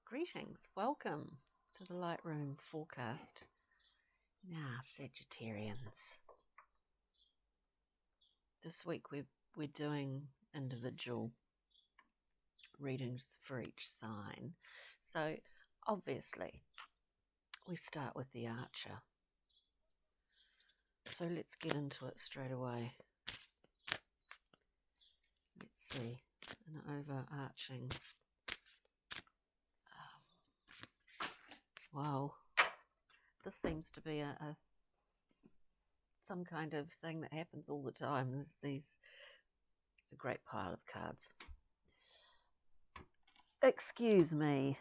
Greetings, welcome to the Lightroom forecast. Now, Sagittarians, this week we're doing individual readings for each sign. So obviously we start with the Archer. So let's get into it straight away. Let's see an overarching. Wow, this seems to be some kind of thing that happens all the time. There's a great pile of cards. Excuse me.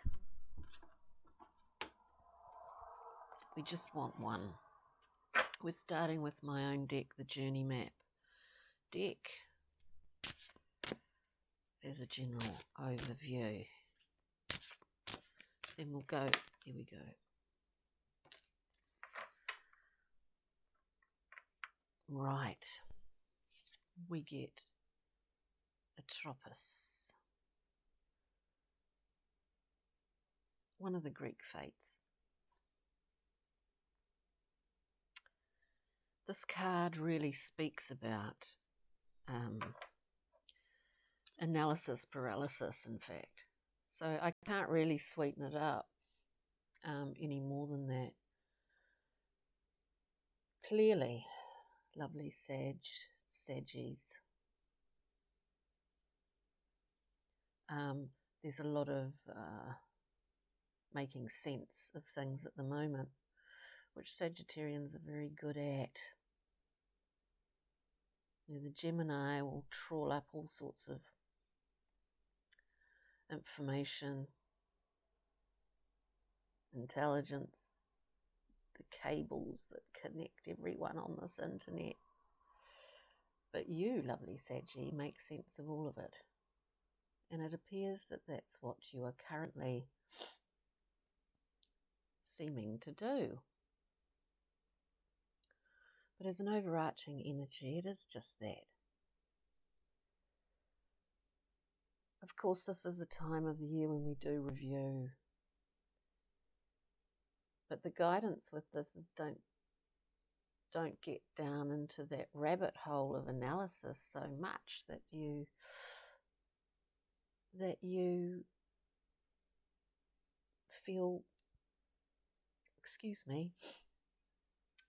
We just want one. We're starting with my own deck, the Journey Map deck. There's a general overview. Then we'll go, here we go. Right. We get a Tropos. One of the Greek fates. This card really speaks about analysis paralysis, in fact. So I can't really sweeten it up any more than that. Clearly, lovely Sagis. There's a lot of making sense of things at the moment, which Sagittarians are very good at. The Gemini will trawl up all sorts of information, intelligence, the cables that connect everyone on this internet. But you, lovely Sagi, make sense of all of it. And it appears that that's what you are currently seeming to do. But as an overarching energy, it is just that. Of course, this is a time of the year when we do review. But the guidance with this is don't get down into that rabbit hole of analysis so much that you feel, excuse me,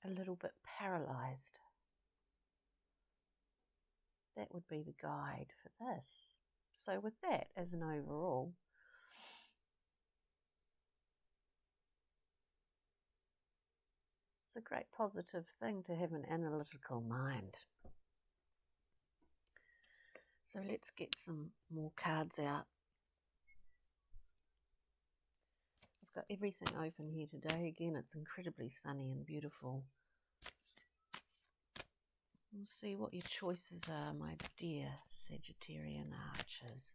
a little bit paralyzed. That would be the guide for this. So with that as an overall, it's a great positive thing to have an analytical mind. So let's get some more cards out. I've got everything open here today. Again, it's incredibly sunny and beautiful. We'll see what your choices are, my dear Sagittarian archers.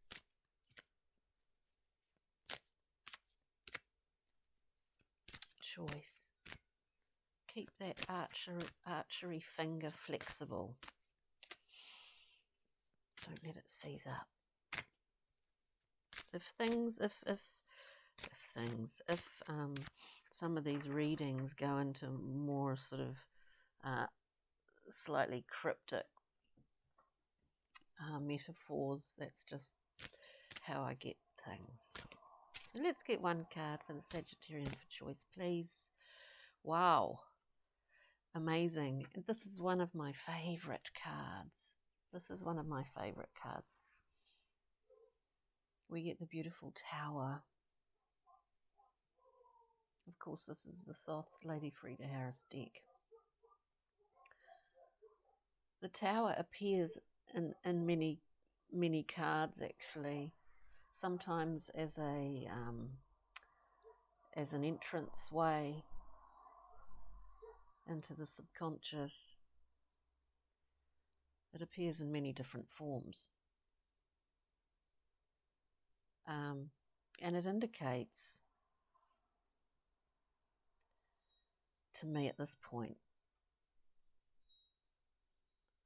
Choice. Keep that archery finger flexible. Don't let it seize up. If some of these readings go into more sort of slightly cryptic metaphors, that's just how I get things. So let's get one card for the Sagittarian for choice, please. Wow. Amazing. This is one of my favorite cards. We get the beautiful Tower. Of course, this is the Thoth Lady Frida Harris deck. The Tower appears in many cards, actually. Sometimes as an entrance way into the subconscious. It appears in many different forms. And it indicates to me at this point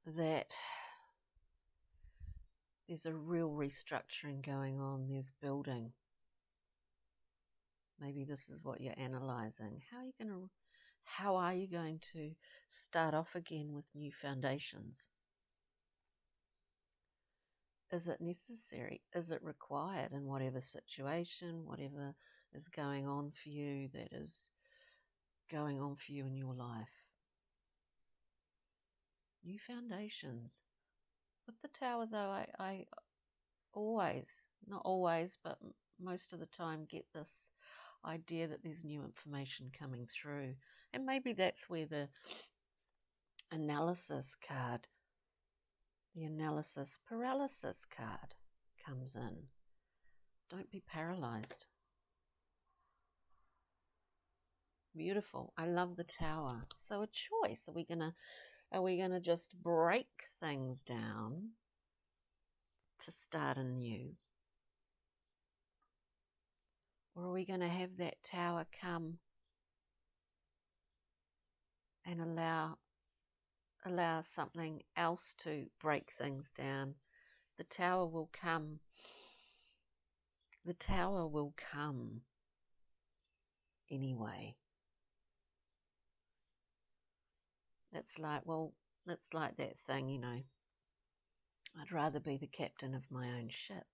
that there's a real restructuring going on. There's building. Maybe this is what you're analyzing. How are you going to start off again with new foundations? Is it necessary? Is it required in whatever situation, whatever is going on for you, that is going on for you in your life? New foundations. With the Tower, though, I always, not always, but most of the time get this idea that there's new information coming through. And maybe that's where the analysis card, the analysis paralysis card comes in. Don't be paralyzed. Beautiful. I love the Tower. So a choice. Are we gonna just break things down to start anew? Or are we going to have that Tower come and allow something else to break things down? The Tower will come. The Tower will come anyway. It's like that thing, you know. I'd rather be the captain of my own ship.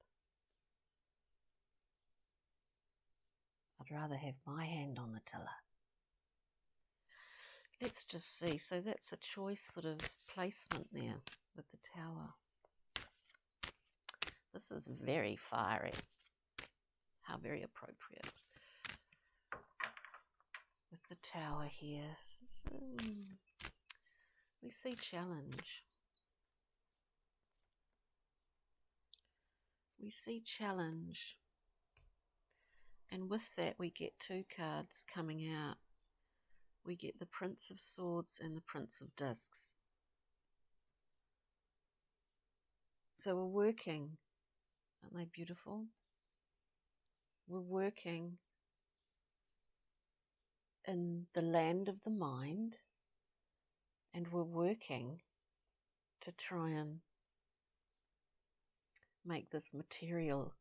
I'd rather have my hand on the tiller. Let's just see. So that's a choice sort of placement there with the Tower. This is very fiery. How very appropriate. With the Tower here. We see challenge. We see challenge. And with that we get two cards coming out. We get the Prince of Swords and the Prince of Discs. So we're working. Aren't they beautiful? We're working in the land of the mind, and we're working to try and make this material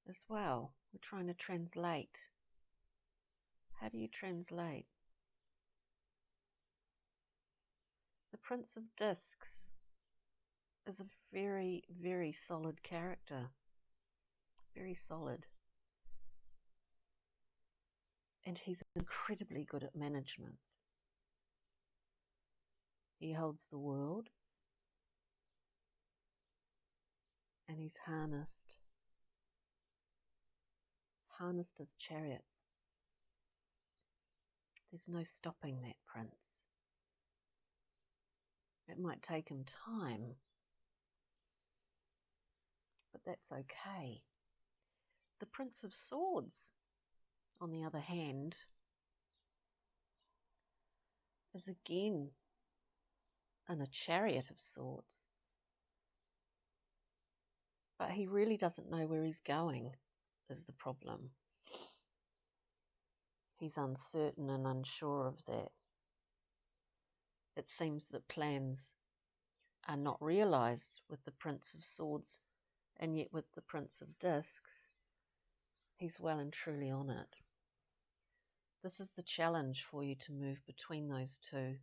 as well. We're trying to translate. How do you translate? The Prince of Discs is a very, very solid character. Very solid. And he's incredibly good at management. He holds the world, and he's harnessed his chariot. There's no stopping that prince. It might take him time, but that's okay. The Prince of Swords, on the other hand, is again in a chariot of swords. But he really doesn't know where he's going, is the problem. He's uncertain and unsure of that. It seems that plans are not realised with the Prince of Swords, and yet with the Prince of Discs, he's well and truly on it. This is the challenge for you, to move between those two.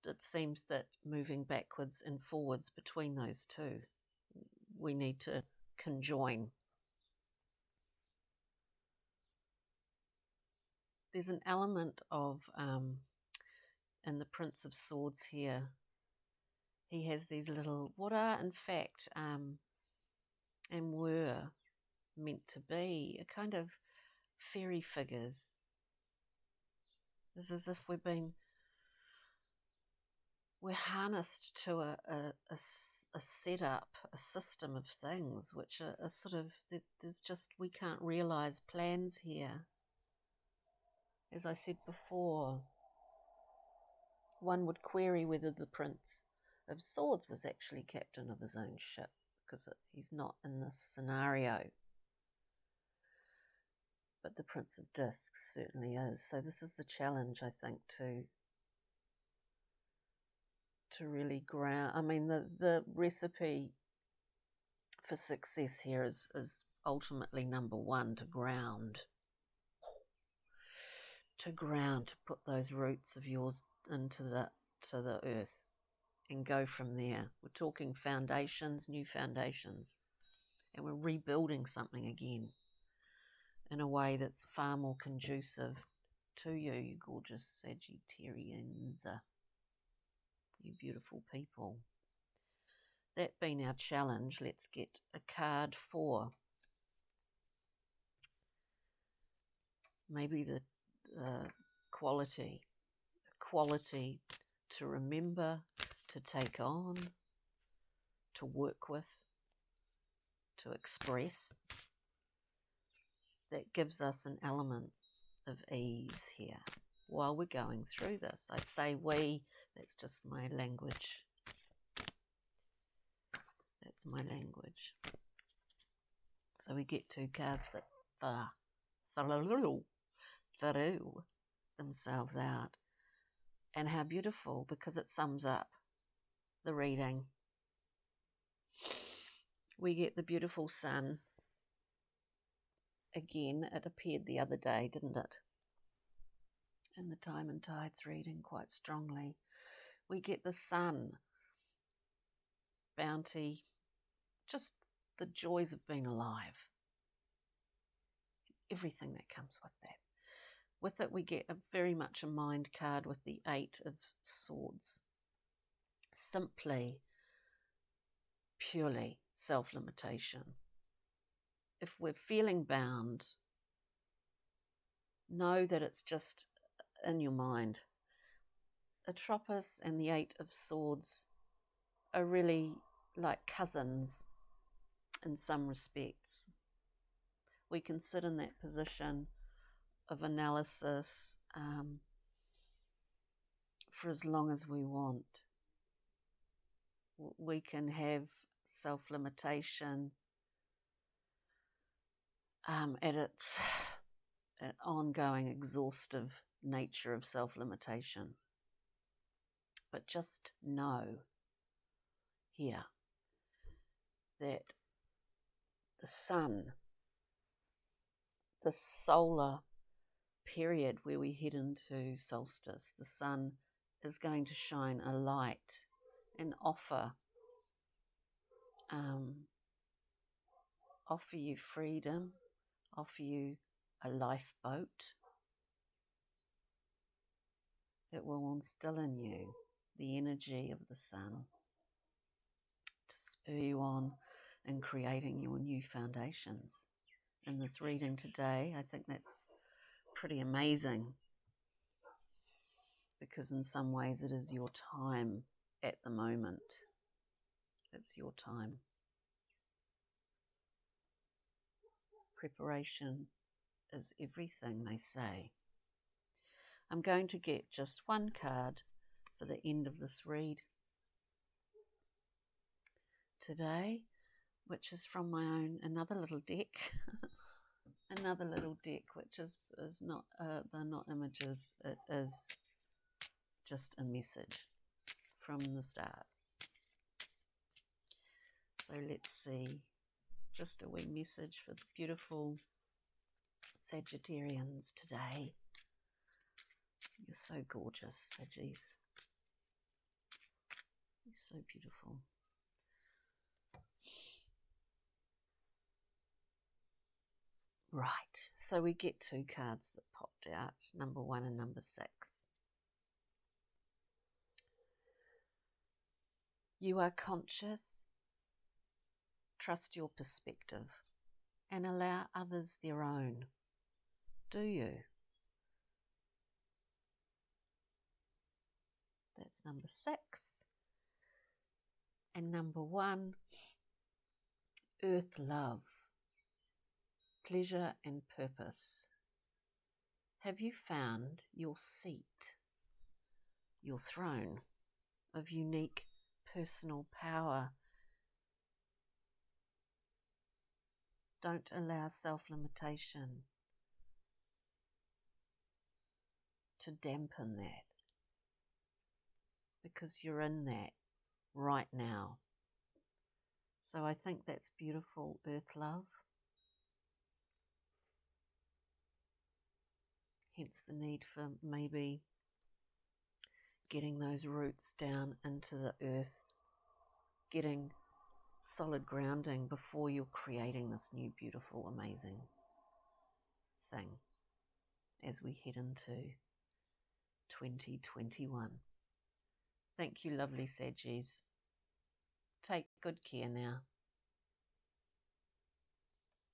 It seems that moving backwards and forwards between those two, we need to conjoin. There's an element of, in the Prince of Swords here, he has these little, what are in fact, and were meant to be, a kind of fairy figures. It's as if we're harnessed to a setup, a system of things, which are sort of, there's just, we can't realise plans here. As I said before, one would query whether the Prince of Swords was actually captain of his own ship, because he's not in this scenario. But the Prince of Discs certainly is. So this is the challenge, I think, to really ground. I mean, the recipe for success here is ultimately number one, to ground, to put those roots of yours into the earth and go from there. We're talking foundations, new foundations, and we're rebuilding something again in a way that's far more conducive to you, you gorgeous Sagittarians, you beautiful people. That being our challenge, let's get a card for maybe the quality to remember, to take on, to work with, to express, that gives us an element of ease here while we're going through this. I say we, that's just my language. That's my language. So we get two cards that throw themselves out. And how beautiful, because it sums up the reading. We get the beautiful sun. Again, it appeared the other day, didn't it? In the Time and Tides reading quite strongly. We get the sun, bounty, just the joys of being alive. Everything that comes with that. With it, we get very much a mind card with the 8 of Swords. Simply, purely self-limitation. If we're feeling bound, know that it's just in your mind. Atropos and the 8 of Swords are really like cousins in some respects. We can sit in that position of analysis for as long as we want. We can have self-limitation at its ongoing exhaustive nature of self-limitation. But just know here that the sun, the solar period where we head into solstice, the sun is going to shine a light and offer you freedom, offer you a lifeboat that will instill in you the energy of the sun to spur you on in creating your new foundations. In this reading today, I think that's pretty amazing, because in some ways it is your time at the moment. It's your time. Preparation is everything, they say. I'm going to get just one card for the end of this read today, which is from my own, another little deck. Another little deck, which is not, they're not images, it is just a message from the stars. So let's see, just a wee message for the beautiful Sagittarians today. You're so gorgeous, Sagis. You're so beautiful. Right, so we get two cards that popped out, number 1 and number 6. You are conscious, trust your perspective, and allow others their own. Do you? That's number 6. And number 1, earth love, pleasure and purpose. Have you found your seat, your throne of unique personal power? Don't allow self-limitation to dampen that, because you're in that right now. So I think that's beautiful, earth love. Hence the need for maybe getting those roots down into the earth, getting solid grounding before you're creating this new, beautiful, amazing thing as we head into 2021. Thank you, lovely Sagis. Take good care now.